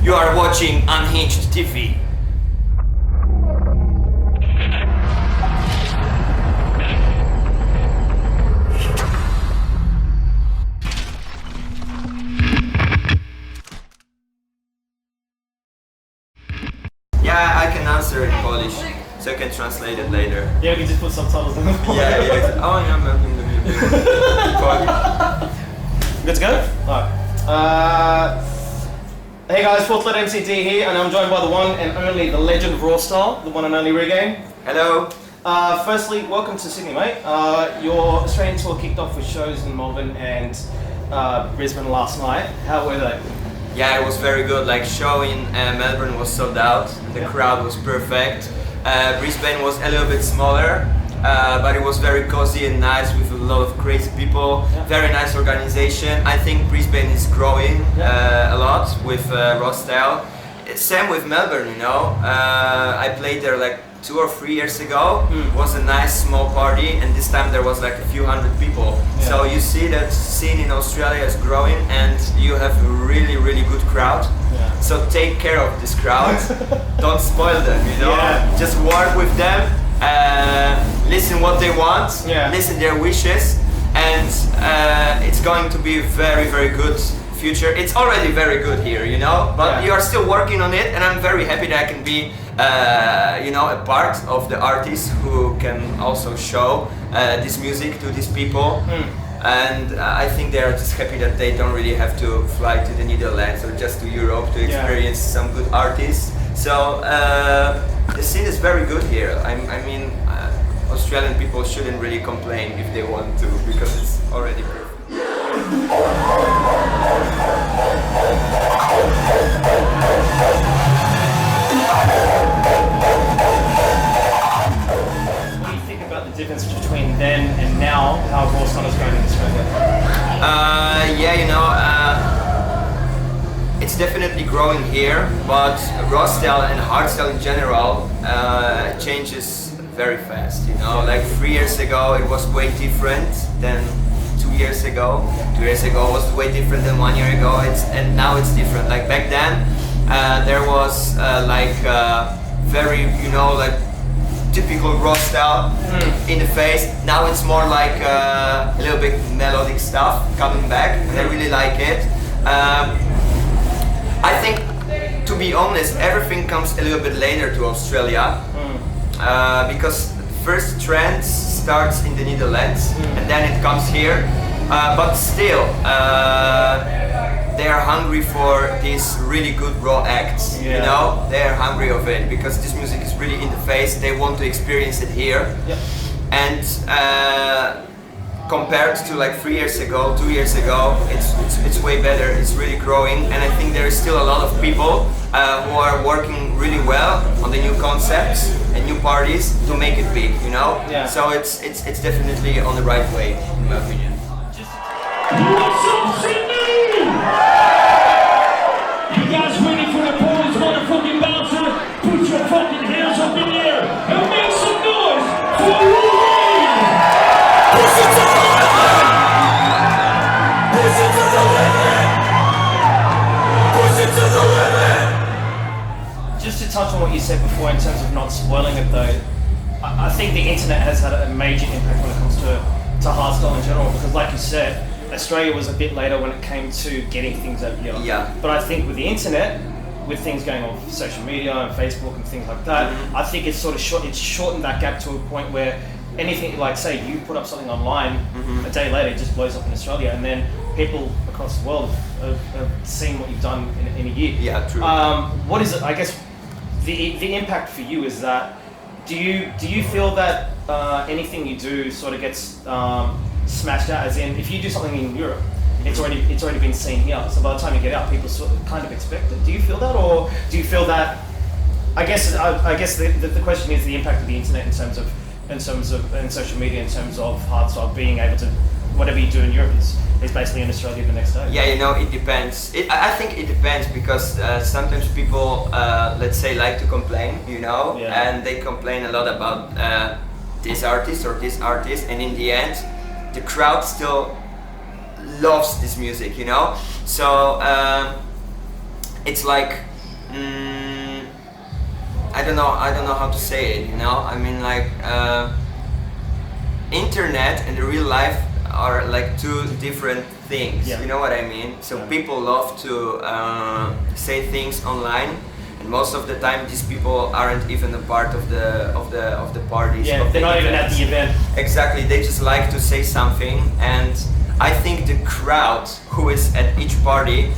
You are watching Unhinged TV. Yeah, I can answer in Polish, so I can translate it later. Yeah, we can just put subtitles in. Yeah. Oh, yeah, I'm in the Good to go? Alright. Hey guys, fourth letter MCD here, and I'm joined by the one and only, the legend of Rawstyle, the one and only Regain. Hello. Firstly, welcome to Sydney, mate. Your Australian tour kicked off with shows in Melbourne and Brisbane last night. How were they? Yeah, it was very good. Like, show in Melbourne was sold out. The crowd was perfect. Brisbane was a little bit smaller, but it was very cozy and nice with a lot of crazy people. Yeah. Very nice organization. I think Brisbane is growing a lot with Rossdale. Same with Melbourne, you know. I played there like 2 or 3 years ago. It was a nice small party, and this time there was like a few hundred people. Yeah. So you see that scene in Australia is growing, and you have a really good crowd. Yeah. So take care of this crowd. Don't spoil them, you know. Yeah. Just work with them. Listen what they want. Yeah. Listen their wishes, and it's going to be very good future. It's already very good here, you know. But you are still working on it, and I'm very happy that I can be, you know, a part of the artists who can also show this music to these people. And I think they are just happy that they don't really have to fly to the Netherlands or just to Europe to experience some good artists. So the scene is very good here. I mean, Australian people shouldn't really complain if they want to, because it's already perfect. Difference between then and now, how Rawstyle is going in Australia? Yeah, you know, it's definitely growing here, but Rossdale and hardstyle in general changes very fast, you know. Like 3 years ago it was way different than 2 years ago. 2 years ago was way different than 1 year ago. And now it's different. Like back then there was very, you know, like typical Rossdale in the face. Now it's more like a little bit melodic stuff coming back, and I really like it. I think, to be honest, everything comes a little bit later to Australia, because first trend starts in the Netherlands and then it comes here. But still, they are hungry for these really good raw acts, you know? They are hungry of it, because this music is really in the face. They want to experience it here. And compared to like 3 years ago, 2 years ago, it's way better. It's really growing, and I think there is still a lot of people who are working really well on the new concepts and new parties to make it big, you know? So it's definitely on the right way, in my opinion. What's up, Sydney? You guys ready for the Polish motherfucking bouncer? Put your fucking hands up in the air and make some noise for Regain! Push it to the limit! Push it to the limit! Push it to the limit! Just to touch on what you said before in terms of not spoiling it though, I think the internet has had a major impact when it comes to hardstyle in general, because like you said, Australia was a bit later when it came to getting things over here. But I think with the internet, with things going on social media and Facebook and things like that, I think it's sort of shortened that gap to a point where anything, like say you put up something online, a day later it just blows up in Australia, and then people across the world have seen what you've done in a year. Yeah, true. What is it, I guess, the impact for you is that, do you feel that anything you do sort of gets smashed out, as in if you do something in Europe, it's already been seen here, so by the time you get out, people sort of kind of expect it. Do you feel that, or do you feel that, I guess the question is the impact of the internet in terms of and social media in terms of hardstyle being able to, whatever you do in Europe is basically in Australia the next day? Yeah, you know, it depends. I think it depends, because sometimes people, let's say, like to complain, you know, and they complain a lot about this artist or this artist, and in the end, the crowd still loves this music, you know. So it's like I don't know how to say it, you know. I mean, like internet and the real life are like two different things. Yeah. You know what I mean? So Yeah. people love to say things online, and most of the time these people aren't even a part of the parties. Yeah, of they're the not even at events. the event. Exactly, they just like to say something, and I think the crowd who is at each party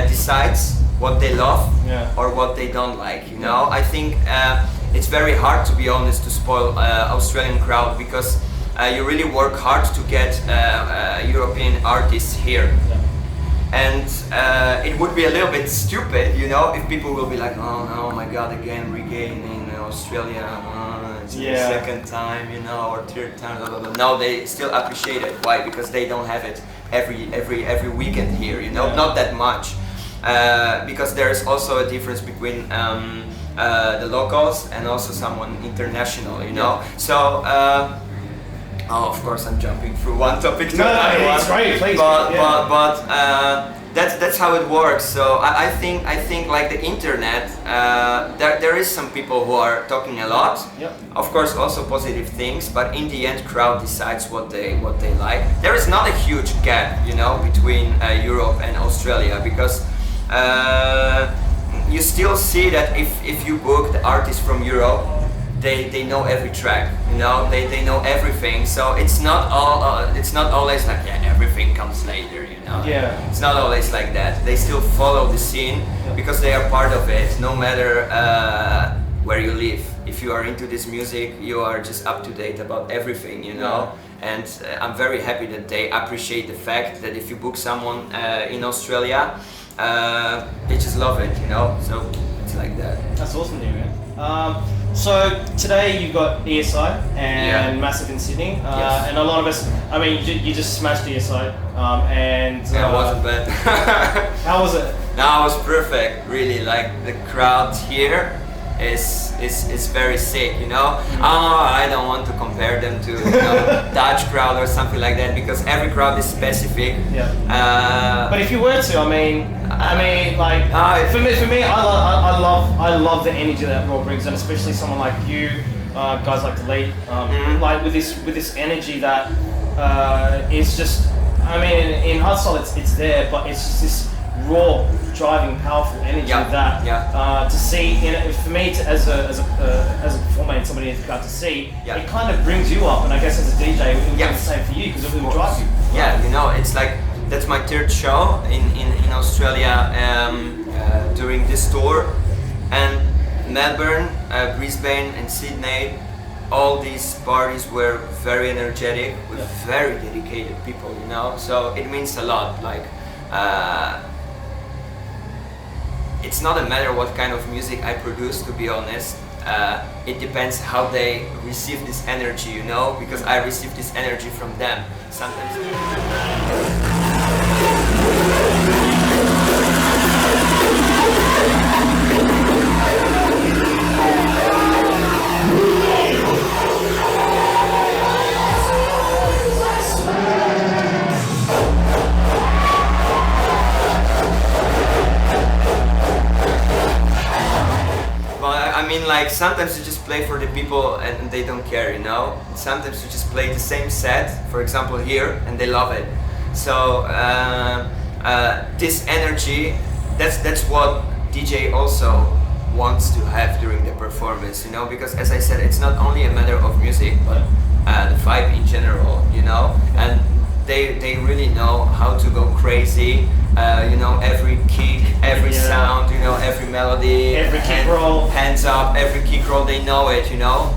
decides what they love Yeah. or what they don't like. You know, I think it's very hard, to be honest, to spoil Australian crowd, because you really work hard to get European artists here. Yeah. And it would be a little bit stupid, you know, if people will be like, oh my god, again reggae in Australia, it's the Yeah. second time, you know, or third time, blah, blah, blah. No, they still appreciate it. Why? Because they don't have it every weekend here, you know, Yeah. not that much. Because there is also a difference between the locals and also someone international, you know. So. Of course, I'm jumping through one topic to another one. It's great, please. But that's how it works. So I think like the internet, there is some people who are talking a lot. Yep. Of course, also positive things. But in the end, crowd decides what they like. There is not a huge gap, you know, between Europe and Australia, because you still see that if you book the artists from Europe, they know every track, you know, they know everything. So it's not always like, yeah, everything comes later, you know. Yeah. It's not always like that. They still follow the scene because they are part of it, no matter where you live. If you are into this music, you are just up to date about everything, you know. And I'm very happy that they appreciate the fact that if you book someone in Australia, they just love it, you know. So it's like that. That's awesome, dude, man. So today you've got ESI and Massive in Sydney, Yes. and a lot of us. I mean, you just smashed ESI, and Yeah, it wasn't bad. how was it? No, it was perfect. Really, like the crowd here is very sick. You know, I don't want to compare them to Dutch crowd or something like that, because every crowd is specific. Yeah. But if you were to, I mean, like for me, I love the energy that Raw brings, and especially someone like you, guys like to lead, like with this energy that is just. I mean, in hardstyle it's there, but it's just this raw, driving, powerful energy that to see. For me, as a performer and somebody who's got to see, it kind of brings you up, and I guess as a DJ, it would be the same for you, because it will drive you. Yeah, you know, it's like that's my third show in Australia during this tour, and Melbourne, Brisbane, and Sydney. All these parties were very energetic with very dedicated people, you know. So it means a lot. Like. It's not a matter what kind of music I produce, to be honest. It depends how they receive this energy, you know, because I receive this energy from them. Sometimes. Like sometimes you just play for the people and they don't care, you know. Sometimes you just play the same set, for example here, and they love it. So this energy, that's what DJ also wants to have during the performance, you know. Because as I said, it's not only a matter of music, but the vibe in general, you know. And they really know how to go crazy. You know, every kick, every sound, you know, every melody, every kick roll, hands up, every kick roll, they know it, you know.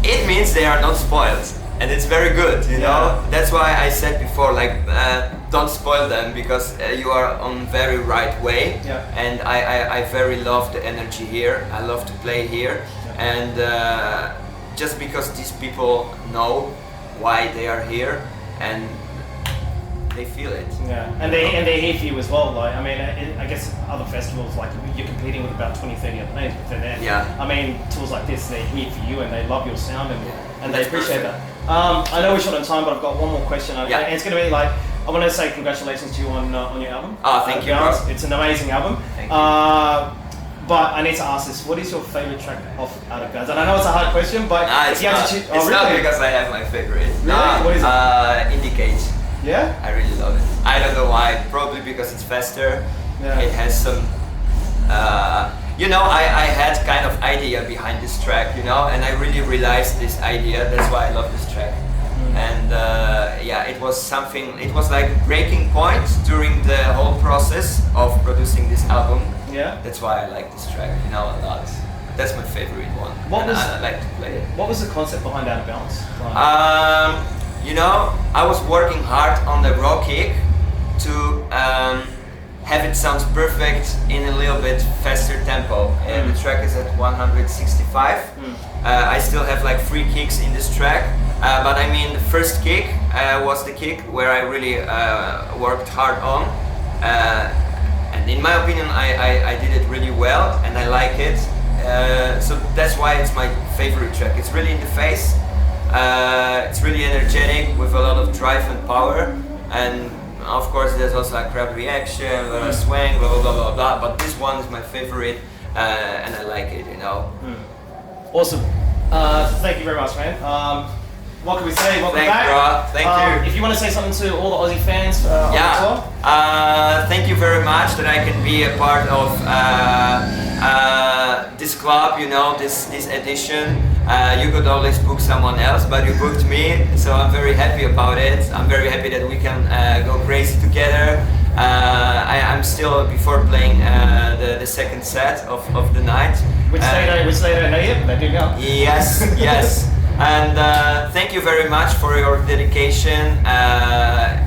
It means they are not spoiled, and it's very good, you know. That's why I said before, like, don't spoil them, because you are on very right way. And I very love the energy here. I love to play here, and just because these people know why they are here, and they feel it. Yeah, and they're here for you as well. Like, I mean, I guess other festivals, like you're competing with about 20, 30 other names, but they're there. Yeah. I mean, tours like this, they're here for you, and they love your sound, and they appreciate that. I know we're short on time, but I've got one more question. And it's going to be like, I want to say congratulations to you on your album. Oh, thank you, bro. It's an amazing album. Thank you. But I need to ask this: what is your favorite track off Out of Bounds? And I know it's a hard question, but It's if you have not. to choose, It's not because I have my favorite. Really? What is it? Indicate. Yeah. I really love it. I don't know why. Probably because it's faster. Yeah. It has some. You know, I had kind of idea behind this track, you know, and I really realized this idea. That's why I love this track. And yeah, it was something. It was like breaking point during the whole process of producing this album. Yeah. That's why I like this track, you know, a lot. That's my favorite one. I like to play it. What was the concept behind Out of Bounds? You know, I was working hard on the raw kick to have it sound perfect in a little bit faster tempo. And the track is at 165. I still have like 3 kicks in this track, but I mean the first kick was the kick where I really worked hard on. And in my opinion, I did it really well, and I like it. So that's why it's my favorite track. It's really in the face. It's really energetic with a lot of drive and power, and of course there's also a crowd reaction, a lot of swing, blah blah blah blah blah. But this one is my favorite, and I like it, you know. Awesome. Thank you very much, man. What can we say? Welcome Thanks, back. bro. Thank you. If you want to say something to all the Aussie fans on the tour. Thank you very much that I can be a part of this club, you know, this edition. You could always book someone else, but you booked me, so I'm very happy about it. I'm very happy that we can go crazy together. I'm still before playing the second set of the night. Which they don't know yet, but they do now. Yes, yes. And thank you very much for your dedication.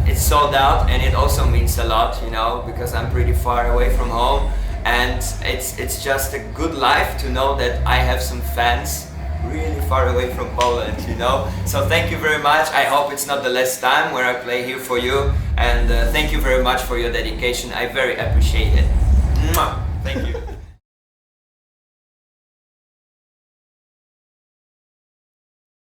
It's sold out, and it also means a lot, you know, because I'm pretty far away from home, and it's just a good life to know that I have some fans really far away from Poland, you know. So thank you very much. I hope it's not the last time where I play here for you, and thank you very much for your dedication. I very appreciate it. Mwah. Thank you.